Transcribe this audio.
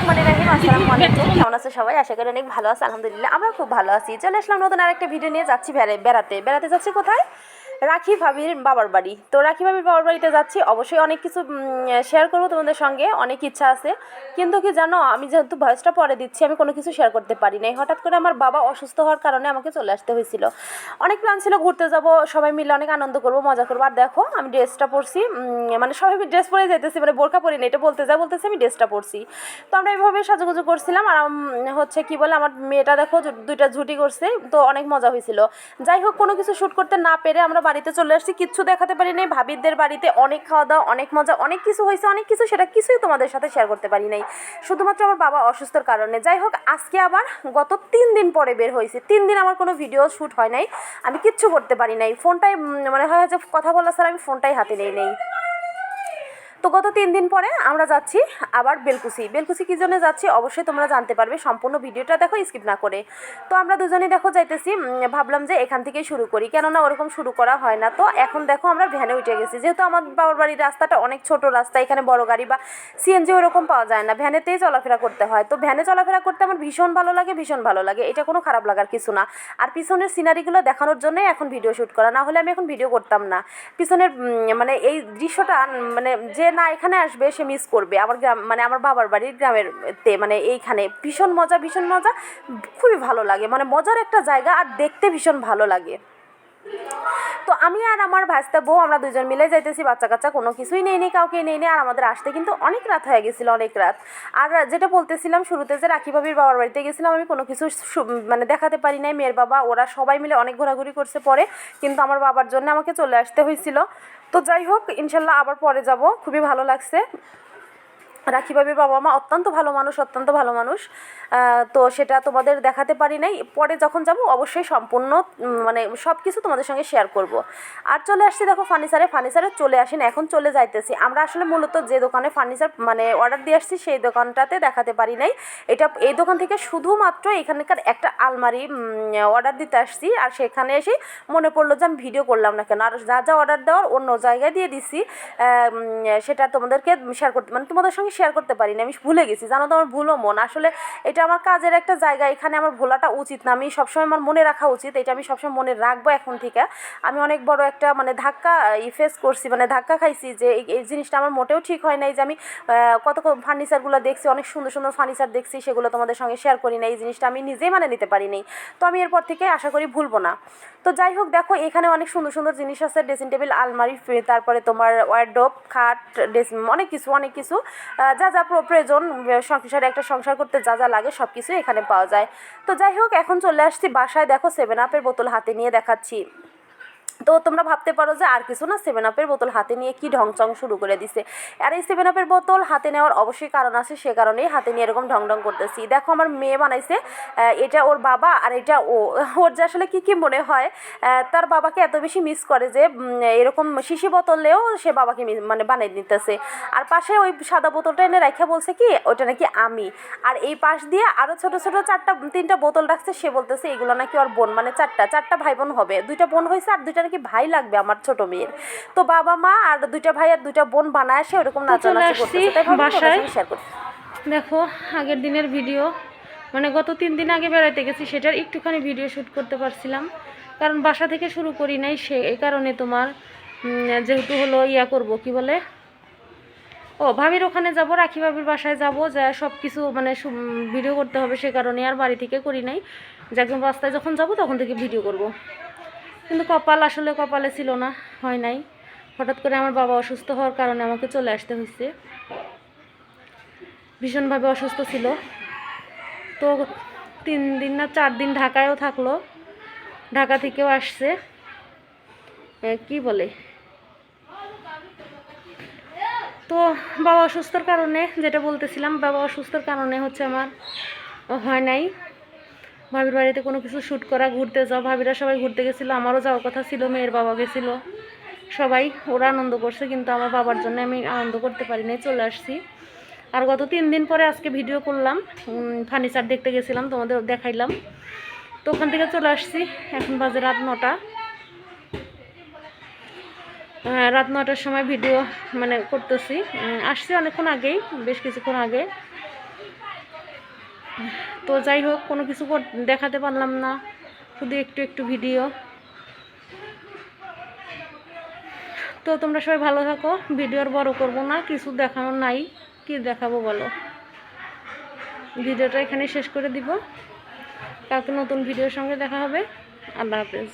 বিসমিল্লাহিররহমানিররহিম। আসসালামু আলাইকুম। কেমন আছে সবাই? আশা করি অনেক ভালো আছে। আলহামদুলিল্লাহ আমরা খুব ভালো আছি। চলে আসলাম নতুন আরেকটা ভিডিও নিয়ে। যাচ্ছি বেড়াতে যাচ্ছি কোথায়? রাখি ভাবির বাবার বাড়ি। তো রাখি ভাবির বাবার বাড়িতে যাচ্ছি, অবশ্যই অনেক কিছু শেয়ার করবো তোমাদের সঙ্গে, অনেক ইচ্ছা আছে। কিন্তু কি জানো, আমি যেহেতু ভয়েসটা পরে দিচ্ছি, আমি কোনো কিছু শেয়ার করতে পারি নাই। হঠাৎ করে আমার বাবা অসুস্থ হওয়ার কারণে আমাকে চলে আসতে হয়েছিল। অনেক প্ল্যান ছিল ঘুরতে যাব, সবাই মিলে অনেক আনন্দ করবো, মজা করবো। আর দেখো আমি ড্রেসটা পরছি, মানে সবাই ড্রেস পরে যেতেছি, মানে বোরকা পরি না, এটা বলতেছি আমি ড্রেসটা পরছি। তো আমরা এইভাবে সাজুগুজু করছিলাম। আর হচ্ছে কি বলে, আমার মেয়েটা দেখো দুইটা ঝুটি করছে, তো অনেক মজা হয়েছিল। যাই হোক, কোনো কিছু শ্যুট করতে না পেরে আমরা বাড়িতে চলে আসছি, কিচ্ছু দেখাতে পারি নাই। ভাবিদের বাড়িতে অনেক খাওয়া দাওয়া, অনেক মজা, অনেক কিছু হয়েছে, অনেক কিছু, সেটা কিছুই তোমাদের সাথে শেয়ার করতে পারি নাই, শুধুমাত্র আমার বাবা অসুস্থর কারণে। যাই হোক, আজকে আবার গত 3 দিন পরে বের হয়েছে। 3 দিন আমার কোনো ভিডিও শ্যুট হয় নাই, আমি কিচ্ছু করতে পারি নাই। ফোনটাই মানে হয় যে কথা বলা ছাড়া আমি ফোনটাই হাতে নেই। তো গত 3 দিন পরে আমরা যাচ্ছি আবার বেলকুচি কী জন্য যাচ্ছি অবশ্যই তোমরা জানতে পারবে, সম্পূর্ণ ভিডিওটা দেখো স্কিপ না করে। তো আমরা দুজনেই দেখো যাইতেছি, ভাবলাম যে এখান থেকেই শুরু করি, কেননা ওরকম শুরু করা হয় না। তো এখন দেখো আমরা ভ্যানে উঠে গেছি, যেহেতু আমার বাবার বাড়ির রাস্তাটা অনেক ছোট রাস্তা, এখানে বড় গাড়ি বা সিএনজি ওরকম পাওয়া যায় না, ভ্যানেতেই চলাফেরা করতে হয়। তো ভ্যানে চলাফেরা করতে আমার ভীষণ ভালো লাগে, এটা কোনো খারাপ লাগার কিছু না। আর পিছনের সিনারিগুলো দেখানোর জন্যই এখন ভিডিও শ্যুট করা, না হলে আমি এখন ভিডিও করতাম না। পিছনের মানে এই দৃশ্যটা, মানে যে না এখানে আসবে সে মিস করবে। আমার গ্রাম, মানে আমার বাবার বাড়ির গ্রামের মানে এইখানে ভীষণ মজা, খুবই ভালো লাগে, মানে মজার একটা জায়গা, আর দেখতে ভীষণ ভালো লাগে। তো আমি আর আমার ভাস্তা বউ আমরা দুজন মিলে যাইতেছি, বাচ্চা কাচ্চা কোনো কিছুই নেইনি, কাউকে নেইনি। আর আমাদের আসতে কিন্তু অনেক রাত হয়ে গেছিলো, অনেক রাত। আর যেটা বলতেছিলাম শুরুতে, যে রাখি ভাবির বাবার বাড়িতে গেছিলাম, আমি কোনো কিছু মানে দেখাতে পারি নাই। মেয়ের বাবা ওরা সবাই মিলে অনেক ঘোরাঘুরি করছে পরে, কিন্তু আমার বাবার জন্য আমাকে চলে আসতে হয়েছিল। তো যাই হোক, ইনশাল্লাহ আবার পরে যাব, খুবই ভালো লাগছে। রাখি ভাবির বাবা মা অত্যন্ত ভালো মানুষ। তো সেটা তোমাদের দেখাতে পারি নাই, পরে যখন যাব অবশ্যই সম্পূর্ণ মানে সব কিছু তোমাদের সঙ্গে শেয়ার করব। আর চলে আসছি দেখো ফার্নিচারে চলে আসি না, এখন চলে যাইতেছি। আমরা আসলে মূলত যে দোকানে ফার্নিচার মানে অর্ডার দিয়ে আসছি, সেই দোকানটাতে দেখাতে পারি নাই। এই দোকান থেকে শুধুমাত্র এখানকার একটা আলমারি অর্ডার দিতে আসছি। আর সেখানে এসে মনে পড়লো যে আমি ভিডিও করলাম না কেন, আর যা অর্ডার দেওয়ার অন্য জায়গায় দিয়ে দিছি, সেটা তোমাদেরকে শেয়ার করতে, মানে তোমাদের সঙ্গে শেয়ার করতে পারি না, আমি ভুলে গেছি। জানো তো, আমার ভুলও মন, আসলে এটা আমার কাজের একটা জায়গা, এখানে আমার ভোলাটা উচিত না, আমি সবসময় আমার মনে রাখা উচিত, এটা আমি সবসময় মনে রাখবো এখন থেকে। আমি অনেক বড় একটা মানে ধাক্কা ফেস করছি, মানে ধাক্কা খাইছি, যে এই জিনিসটা আমার মোটেও ঠিক হয় নাই, যে আমি কত ফার্নিচারগুলো দেখছি, অনেক সুন্দর ফার্নিচার দেখছি, সেগুলো তোমাদের সঙ্গে শেয়ার করি না, এই জিনিসটা আমি নিজেই মানে নিতে পারি নাই। তো আমি এরপর থেকে আশা করি ভুলবো না। তো যাই হোক, দেখো এখানে অনেক সুন্দর জিনিস আছে, ড্রেসিং টেবিল, আলমারি, তারপরে তোমার ওয়ারড্রোব, খাট, অনেক কিছু যা প্রয়োজন সংসারে, একটা সংসার করতে যা লাগে সব কিছু এখানে পাওয়া যায়। তো যাই হোক, এখন চলে আসছি বাসায়, দেখো 7 আপের বোতল হাতে নিয়ে দেখাচ্ছি। তো তোমরা ভাবতে পারো যে আর কিছু না, 7 আপের বোতল হাতে নিয়ে কি ঢংচং শুরু করে দিছে। আর এই 7 আপের বোতল হাতে নেওয়ার অবশ্যই কারণ আছে, সে কারণেই হাতে নিয়ে এরকম ঢং করতেছি। দেখো আমার মেয়ে বানাইছে, এটা ওর বাবা, আর এটা ওর যে আসলে কী মনে হয়, তার বাবাকে এত বেশি মিস করে যে এরকম শিশি বোতলেও সে বাবাকে মানে বানিয়ে নিতেছে। আর পাশে ওই সাদা বোতলটা এনে রাখা বলছে কি ওটা নাকি আমি। আর এই পাশ দিয়ে আরও ছোটো 3টা বোতল রাখছে, সে বলতেছে এগুলো নাকি ওর বোন, মানে চারটা ভাই বোন হবে, 2টা বোন হয়েছে, আর 2টা নাকি ভাই লাগবে আমার ছোট মেয়ের। তো বাবা মা আর 2টা ভাই আর 2টা বোন বানায় আসে, ওরকম নাচানাচি করতেছে, তাই বাসায় শেয়ার করতে। দেখো আগের দিনের ভিডিও, মানে গত 3 দিন আগে বেড়াইতে গেছি, সেটার একটুখানি ভিডিও শ্যুট করতে পারছিলাম, কারণ বাসা থেকে শুরু করি নাই, এই কারণে তোমার যেহেতু হলো করব কি বলে, ভাবির ওখানে যাব, রাখি ভাবির বাসায় যাব, যা সব কিছু মানে ভিডিও করতে হবে, সে কারণে আর বাড়ি থেকে করি নাই, যে একদম রাস্তায় যখন যাব তখন থেকে ভিডিও করব। কিন্তু কপালে ছিল না, হয় নাই। হঠাৎ করে আমার বাবা অসুস্থ হওয়ার কারণে আমাকে চলে আসতে হয়েছে, ভীষণভাবে অসুস্থ ছিল। তো 3 দিন না 4 দিন ঢাকায়ও থাকলো, ঢাকা থেকেও আসছে, কি বলে, তো বাবা অসুস্থর কারণে, যেটা বলতেছিলাম, বাবা অসুস্থর কারণে হচ্ছে আমার হয় নাই ভাবির বাড়িতে কোনো কিছু শ্যুট করা, ঘুরতে যাওয়া। ভাবিরা সবাই ঘুরতে গেছিলো, আমারও যাওয়ার কথা ছিল, মেয়ের বাবা গেছিলো, সবাই ওরা আনন্দ করছে, কিন্তু আমার বাবার জন্য আমি আনন্দ করতে পারি নাই, চলে আসছি। আর গত 3 দিন পরে আজকে ভিডিও করলাম, ফার্নিচার দেখতে গেছিলাম, তোমাদের দেখাইলাম। তো ওখান থেকে চলে আসছি, এখন বাজে রাত 9টা। রাত 9টার সময় ভিডিও মানে করতেছি, আসছি অনেকক্ষণ আগেই, বেশ কিছুক্ষণ আগে। তো যাই হোক, কোনো কিছু দেখাতে পারলাম না, শুধু একটু একটু ভিডিও। তো তোমরা সবাই ভালো থাকো, ভিডিও আর বড় করবো না, কিছু দেখানোর নাই, কি দেখাবো বলো। ভিডিওটা এখানে শেষ করে দিব, কালকে নতুন ভিডিওর সঙ্গে দেখা হবে। আল্লাহ হাফেজ।